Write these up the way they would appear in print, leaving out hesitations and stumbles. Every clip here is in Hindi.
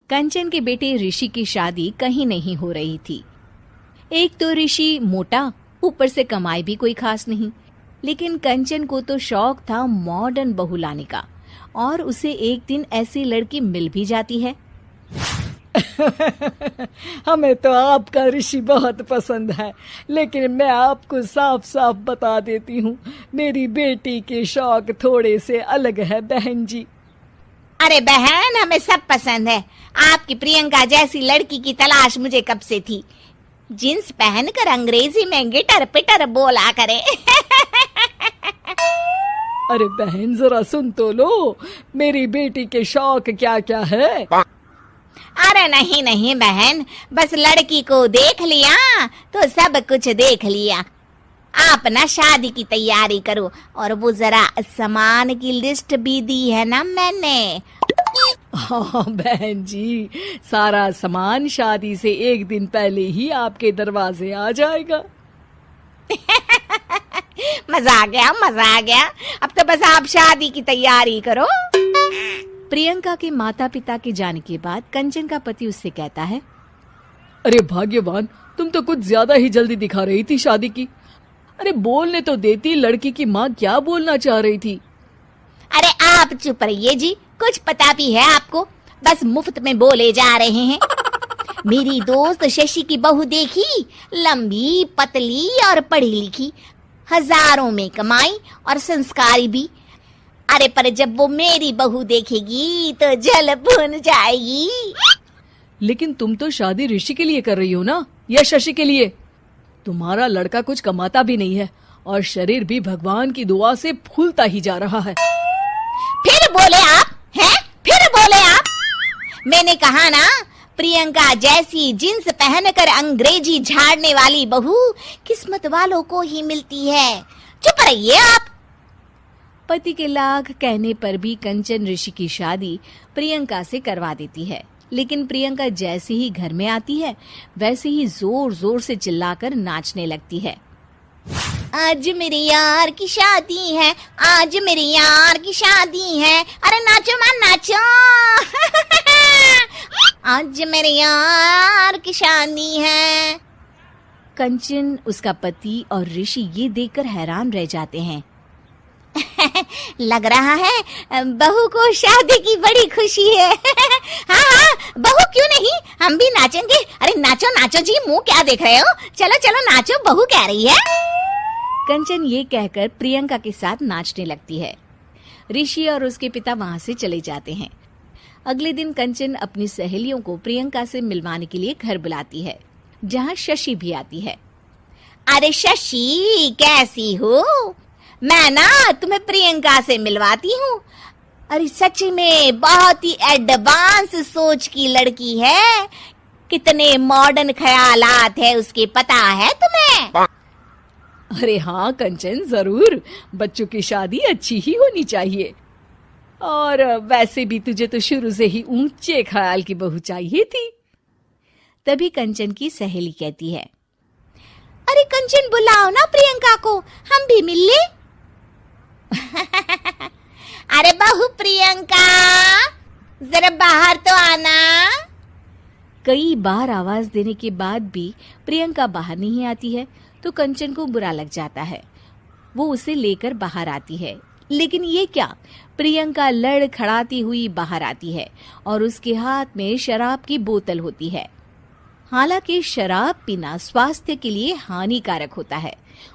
कंचन के बेटे ऋषि की शादी कहीं नहीं हो रही थी। एक तो ऋषि मोटा, ऊपर से कमाई भी कोई खास नहीं। लेकिन कंचन को तो शौक था मॉडर्न बहू लाने का, और उसे एक दिन ऐसी लड़की मिल भी जाती है। हमें तो आपका ऋषि बहुत पसंद है, लेकिन मैं आपको साफ साफ बता देती हूँ, मेरी बेटी के शौक थोड़े से अलग है बहन जी। अरे बहन, हमें सब पसंद है। आपकी प्रियंका जैसी लड़की की तलाश मुझे कब से थी। जींस पहनकर अंग्रेजी में गिटर पिटर बोला करे। अरे बहन, जरा सुन तो लो, मेरी बेटी के शौक क्या क्या है। अरे नहीं नहीं बहन, बस लड़की को देख लिया तो सब कुछ देख लिया। आप ना शादी की तैयारी करो, और वो जरा सामान की लिस्ट भी दी है ना मैंने। हाँ बहन जी, सारा सामान शादी से एक दिन पहले ही आपके दरवाजे आ जाएगा। मजा आ गया, मजा आ गया। अब तो बस आप शादी की तैयारी करो। प्रियंका के माता पिता के जाने के बाद कंचन का पति उससे कहता है, अरे भाग्यवान, तुम तो कुछ ज्यादा ही जल्दी दिखा रही थी शादी की। अरे बोलने तो देती, लड़की की माँ क्या बोलना चाह रही थी। अरे आप चुप रहिए जी, कुछ पता भी है आपको, बस मुफ्त में बोले जा रहे हैं। मेरी दोस्त शशि की बहू देखी, लंबी पतली और पढ़ी लिखी, हजारों में कमाई और संस्कारी भी। अरे पर जब वो मेरी बहू देखेगी तो जल भुन जाएगी। लेकिन तुम तो शादी ऋषि के लिए कर रही हो ना, या शशि के लिए? तुम्हारा लड़का कुछ कमाता भी नहीं है, और शरीर भी भगवान की दुआ से फूलता ही जा रहा है। फिर बोले आप हैं? फिर बोले आप? मैंने कहा ना, प्रियंका जैसी जींस पहनकर अंग्रेजी झाड़ने वाली बहू किस्मत वालों को ही मिलती है। चुप रहिए आप। पति के लाख कहने पर भी कंचन ऋषि की शादी प्रियंका से करवा देती है। लेकिन प्रियंका जैसे ही घर में आती है, वैसे ही जोर जोर से चिल्लाकर नाचने लगती है। आज मेरे यार की शादी है, आज मेरे यार की शादी है। अरे नाचो मां नाचो। आज मेरे यार की शादी है। कंचन, उसका पति और ऋषि ये देखकर हैरान रह जाते हैं। लग रहा है बहू को शादी की बड़ी खुशी है। हाँ हाँ, बहू क्यों नहीं, हम भी नाचेंगे। अरे नाचो नाचो जी, मुंह क्या देख रहे हो, चलो चलो नाचो, बहू कह रही है। कंचन ये कहकर प्रियंका के साथ नाचने लगती है। ऋषि और उसके पिता वहां से चले जाते हैं। अगले दिन कंचन अपनी सहेलियों को प्रियंका से मिलवाने के लिए घर बुलाती है, जहाँ शशि भी आती है। अरे शशि, कैसी हो? मैं ना तुम्हें प्रियंका से मिलवाती हूँ। अरे सच में बहुत ही एडवांस सोच की लड़की है। कितने मॉडर्न ख्यालात है उसके, पता है तुम्हें? अरे हाँ कंचन, जरूर। बच्चों की शादी अच्छी ही होनी चाहिए, और वैसे भी तुझे तो शुरू से ही ऊंचे ख्याल की बहू चाहिए थी। तभी कंचन की सहेली कहती है, अरे कंचन, बुलाओ ना प्रियंका को, हम भी मिल ले। अरे बहू प्रियंका, जरा बाहर तो आना। कई बार आवाज देने के बाद भी प्रियंका बाहर नहीं आती है, तो कंचन को बुरा लग जाता है। वो उसे लेकर बाहर आती है, लेकिन ये क्या, प्रियंका लड़खड़ाती हुई बाहर आती है और उसके हाथ में शराब की बोतल होती है। हालांकि शराब पीना स्वास्थ्य के लिए हानिकारक होता है,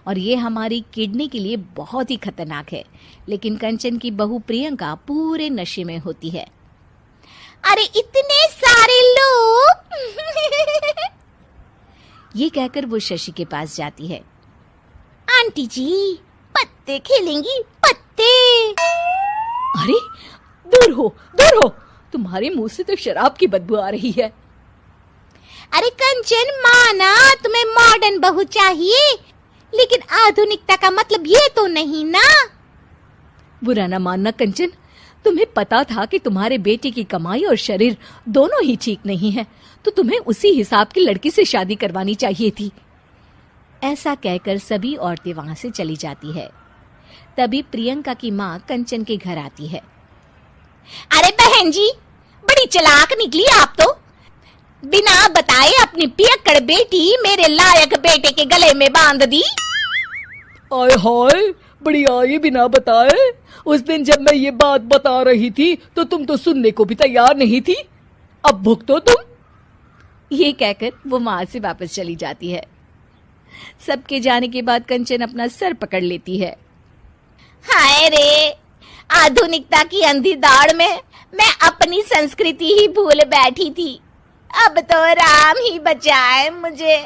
और ये हमारी किडनी के लिए बहुत ही खतरनाक है। लेकिन कंचन की बहू प्रियंका पूरे नशे में होती है। अरे इतने सारे लोग। ये कहकर वो शशि के पास जाती है। आंटी जी, पत्ते खेलेंगी, पत्ते। अरे दूर हो, दूर हो, तुम्हारे मुंह से तो शराब की बदबू आ रही है। अरे कंचन, माना तुम्हें मॉडर्न बहू चाहिए, लेकिन आधुनिकता का मतलब ये तो नहीं ना। बुरा ना मानना कंचन, तुम्हें पता था कि तुम्हारे बेटे की कमाई और शरीर दोनों ही ठीक नहीं है, तो तुम्हें उसी हिसाब की लड़की से शादी करवानी चाहिए थी। ऐसा कहकर सभी औरतें वहां से चली जाती है। तभी प्रियंका की माँ कंचन के घर आती है। अरे बहन जी, बड़ी चालाक निकली आप तो। बिना बताए अपनी पियक्कड़ बेटी मेरे लायक बेटे के गले में बांध दी। आय हाय, बड़ी आई बिना बताए। उस दिन जब मैं ये बात बता रही थी तो तुम तो सुनने को भी तैयार नहीं थी। अब भुगतो तुम। ये कहकर वो वहां से वापस चली जाती है। सबके जाने के बाद कंचन अपना सर पकड़ लेती है। हाय रे, आधुनिकता की अंधी दौड़ में मैं अपनी संस्कृति ही भूल बैठी थी। अब तो राम ही बचाए मुझे।